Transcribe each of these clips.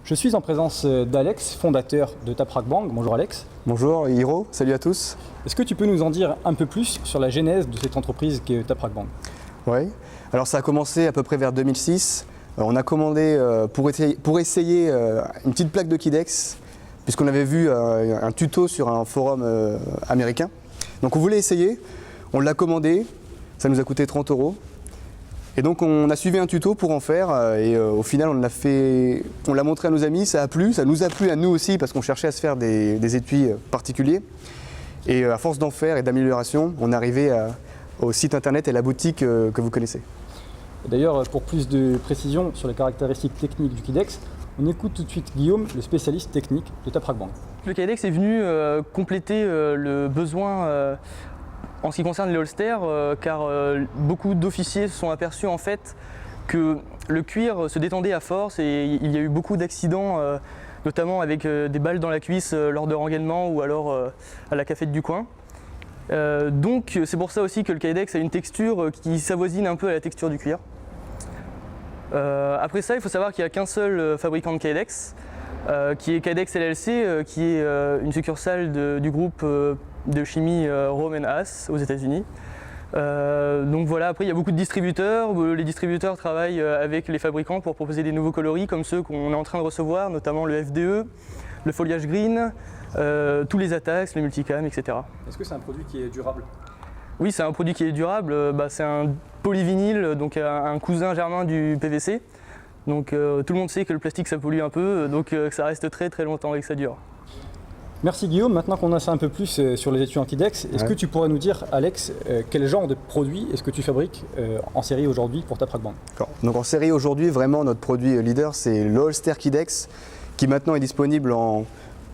Je suis en présence d'Alex, fondateur de TapRackBang. Bonjour Alex. Bonjour Hiro, salut à tous. Est-ce que tu peux nous en dire un peu plus sur la genèse de cette entreprise qui est TapRackBang? Oui, alors ça a commencé à peu près vers 2006. On a commandé pour essayer une petite plaque de Kidex, puisqu'on avait vu un tuto sur un forum américain. Donc on voulait essayer, on l'a commandé, ça nous a coûté 30 €. Et donc on a suivi un tuto pour en faire et au final on l'a montré à nos amis, ça a plu, ça nous a plu à nous aussi parce qu'on cherchait à se faire des étuis particuliers. Et à force d'en faire et d'amélioration, on est arrivé au site internet et la boutique que vous connaissez. D'ailleurs, pour plus de précision sur les caractéristiques techniques du Kidex, on écoute tout de suite Guillaume, le spécialiste technique de TapRackBang. Le Kidex est venu compléter le besoin en ce qui concerne les holsters, car beaucoup d'officiers se sont aperçus en fait que le cuir se détendait à force et il y a eu beaucoup d'accidents, notamment avec des balles dans la cuisse lors de rengaînement ou alors à la cafette du coin. Donc c'est pour ça aussi que le Kidex a une texture qui s'avoisine un peu à la texture du cuir. Après ça, il faut savoir qu'il n'y a qu'un seul fabricant de Kidex, qui est Kidex LLC, qui est une succursale du groupe de chimie Rohm & Haas aux États-Unis. Donc voilà, après il y a beaucoup de distributeurs. Les distributeurs travaillent avec les fabricants pour proposer des nouveaux coloris comme ceux qu'on est en train de recevoir, notamment le FDE, le foliage green, tous les Atax, le multicam, etc. Est-ce que c'est un produit qui est durable? Oui, c'est un produit qui est durable. C'est un polyvinyle, donc un cousin germain du PVC. Donc tout le monde sait que le plastique ça pollue un peu, donc ça reste très très longtemps et que ça dure. Merci Guillaume. Maintenant qu'on a ça un peu plus sur les étuis en Kidex, est-ce que tu pourrais nous dire, Alex, quel genre de produit est-ce que tu fabriques en série aujourd'hui pour TapRackBang? Donc en série aujourd'hui, vraiment notre produit leader c'est le Holster Kidex, qui maintenant est disponible en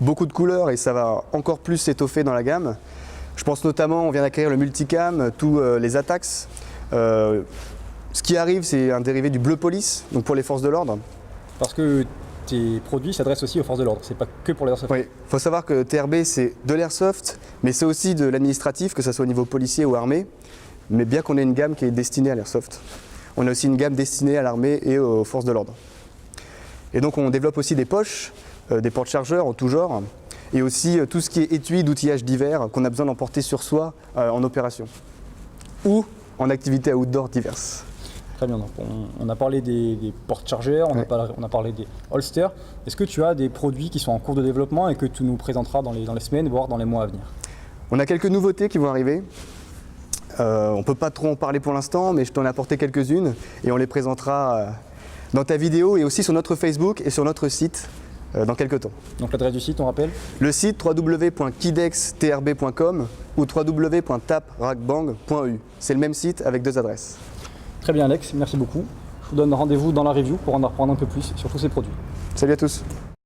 beaucoup de couleurs et ça va encore plus s'étoffer dans la gamme. Je pense notamment, on vient d'acquérir le multicam, tous les Atax. Ce qui arrive, c'est un dérivé du bleu police, donc pour les forces de l'ordre. Parce que tes produits s'adressent aussi aux forces de l'ordre, c'est pas que pour les airsoft. Oui, il faut savoir que TRB c'est de l'airsoft, mais c'est aussi de l'administratif, que ce soit au niveau policier ou armée, mais bien qu'on ait une gamme qui est destinée à l'airsoft. On a aussi une gamme destinée à l'armée et aux forces de l'ordre. Et donc on développe aussi des poches, des porte-chargeurs en tout genre, et aussi tout ce qui est étui d'outillage divers qu'on a besoin d'emporter sur soi en opération ou en activités outdoor diverses. Très bien, donc on a parlé des porte-chargeurs, on a parlé des holsters. Est-ce que tu as des produits qui sont en cours de développement et que tu nous présenteras dans les semaines, voire dans les mois à venir? On a quelques nouveautés qui vont arriver. On ne peut pas trop en parler pour l'instant, mais je t'en ai apporté quelques-unes et on les présentera dans ta vidéo et aussi sur notre Facebook et sur notre site dans quelques temps. Donc l'adresse du site, on rappelle? Le site www.kidextrb.com ou www.taprackbang.eu. C'est le même site avec 2 adresses. Très bien Alex, merci beaucoup. Je vous donne rendez-vous dans la review pour en apprendre un peu plus sur tous ces produits. Salut à tous.